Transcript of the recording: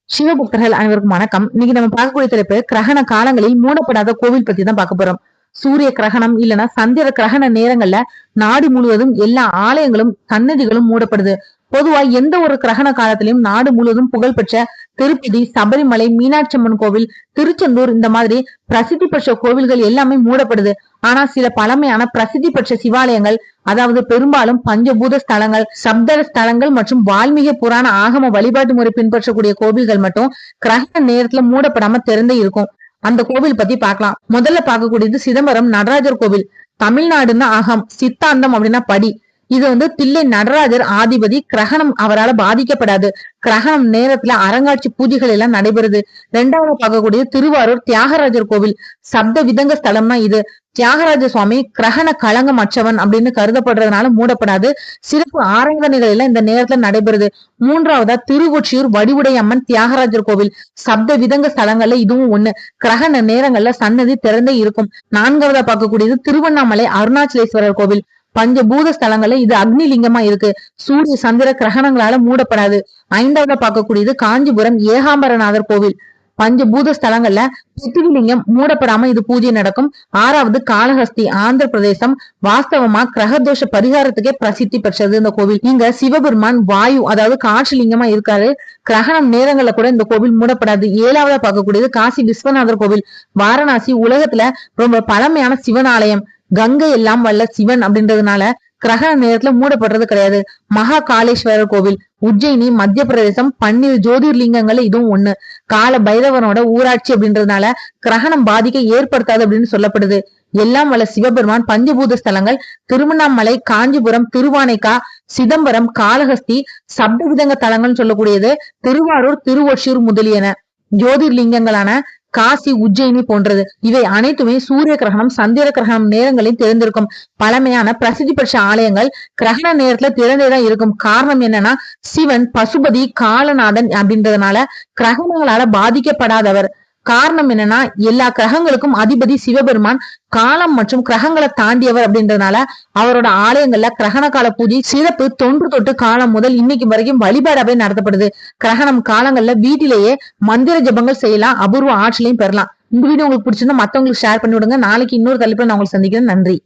சிவபக்தர்கள் அனைவருக்கும் வணக்கம். இன்னைக்கு நம்ம பார்க்கக்கூடிய தலைப்பு கிரகண காலங்களில் மூடப்படாத கோவில் பத்தி தான் பார்க்க போறோம். சூரிய கிரகணம் இல்லைன்னா சந்திர கிரகண நேரங்கள்ல நாடு முழுவதும் எல்லா ஆலயங்களும் சன்னதிகளும் மூடப்படுது. பொதுவா எந்த ஒரு கிரகண காலத்திலையும் நாடு முழுவதும் புகழ்பெற்ற திருப்பதி, சபரிமலை, மீனாட்சி அம்மன் கோவில், திருச்செந்தூர் இந்த மாதிரி பிரசித்தி பெற்ற கோவில்கள் எல்லாமே மூடப்படுது. ஆனா சில பழமையான பிரசித்தி பெற்ற சிவாலயங்கள், அதாவது பெரும்பாலும் பஞ்சபூத ஸ்தலங்கள், சப்த ஸ்தலங்கள் மற்றும் வால்மீக புராண ஆகம வழிபாட்டு முறை பின்பற்றக்கூடிய கோவில்கள் மட்டும் கிரகண நேரத்துல மூடப்படாம திறந்தே இருக்கும். அந்த கோவில் பத்தி பார்க்கலாம். முதல்ல பார்க்கக்கூடியது சிதம்பரம் நடராஜர் கோவில். தமிழ்நாடுன்னா அகம், சித்தாந்தம் அப்படின்னா படி. இது தில்லை நடராஜர் ஆதிபதி. கிரகணம் அவரால் பாதிக்கப்படாது. கிரகணம் நேரத்துல அரங்காட்சி பூஜைகள் எல்லாம் நடைபெறுது. ரெண்டாவது பார்க்கக்கூடிய திருவாரூர் தியாகராஜர் கோவில். சப்த விதங்க ஸ்தலம்னா இது. தியாகராஜ சுவாமி கிரகண களங்கம் அற்றவன் அப்படின்னு கருதப்படுறதுனால மூடப்படாது. சிறப்பு ஆராதனைகள் எல்லாம் இந்த நேரத்துல நடைபெறுது. மூன்றாவதா திருவொற்றியூர் வடிவுடை அம்மன் தியாகராஜர் கோவில். சப்த விதங்க ஸ்தலங்கள்ல இதுவும் ஒண்ணு. கிரகண நேரங்கள்ல சன்னதி திறந்தே இருக்கும். நான்காவதா பார்க்கக்கூடியது திருவண்ணாமலை அருணாச்சலேஸ்வரர் கோவில். பஞ்சபூத ஸ்தலங்கள்ல இது அக்னி லிங்கமா இருக்கு. சூரிய சந்திர கிரகணங்களால மூடப்படாது. ஐந்தாவதா பார்க்கக்கூடியது காஞ்சிபுரம் ஏகாம்பரநாதர் கோவில். பஞ்சபூத ஸ்தலங்கள்ல பிருத்திவிலிங்கம் மூடப்படாம இது பூஜை நடக்கும். ஆறாவது காளஹஸ்தி, ஆந்திர பிரதேசம். வாஸ்தவமா கிரகதோஷ பரிகாரத்துக்கே பிரசித்தி பெற்றது இந்த கோவில். இங்க சிவபெருமான் வாயு, அதாவது காற்று லிங்கமா இருக்காரு. கிரகணம் நேரங்கள்ல கூட இந்த கோவில் மூடப்படாது. ஏழாவதா பார்க்கக்கூடியது காசி விஸ்வநாதர் கோவில். வாரணாசி உலகத்துல ரொம்ப பழமையான சிவன் ஆலயம். கங்கை எல்லாம் வல்ல சிவன் அப்படின்றதுனால கிரகண நேரத்துல மூடப்படுறது கிடையாது. மகா காளேஸ்வரர் கோவில். உஜ்ஜயினி மத்திய பிரதேசம். 12 ஜோதிர்லிங்கங்கள்ல இதுவும் ஒண்ணு. கால பைரவனோட ஊராட்சி அப்படின்றதுனால கிரகணம் பாதிக்க ஏற்படுத்தாது அப்படின்னு சொல்லப்படுது. எல்லாம் வல்ல சிவபெருமான் பஞ்சபூத ஸ்தலங்கள் திருவண்ணாமலை, காஞ்சிபுரம், திருவானைக்கா, சிதம்பரம், காளஹஸ்தி. சப்த விதங்க தலங்கள் சொல்லக்கூடியது திருவாரூர், திருவொற்றியூர் முதலியன. ஜோதிர்லிங்கங்களான காசி, உஜ்ஜயினி போன்றது. இவை அனைத்துமே சூரிய கிரகணம், சந்திர கிரகணம் நேரங்களில் திறந்திருக்கும் பழமையான பிரசித்தி பெற்ற ஆலயங்கள். கிரகண நேரத்துல திறந்தேதான் இருக்கும். காரணம் என்னன்னா சிவன் பசுபதி காலநாதன் அப்படின்றதுனால கிரகணங்களால பாதிக்கப்படாதவர். காரணம் என்னன்னா எல்லா கிரகங்களுக்கும் அதிபதி சிவபெருமான். காலம் மற்றும் கிரகங்களை தாண்டியவர் அப்படின்றதுனால அவரோட ஆலயங்கள்ல கிரகண கால பூஜை சிறப்பு. தொன்று தொட்டு காலம் முதல் இன்னைக்கு வரைக்கும் வழிபாடாவே நடத்தப்படுது. கிரகணம் காலங்கள்ல வீட்டிலேயே மந்திர ஜபங்கள் செய்யலாம். அபூர்வ ஆற்றலையும் பெறலாம். இந்த வீடியோ உங்களுக்கு பிடிச்சிருந்தா மத்தவங்களுக்கு ஷேர் பண்ணி விடுங்க. நாளைக்கு இன்னொரு தலைப்புல நான் உங்களுக்கு சந்திக்கிறேன். நன்றி.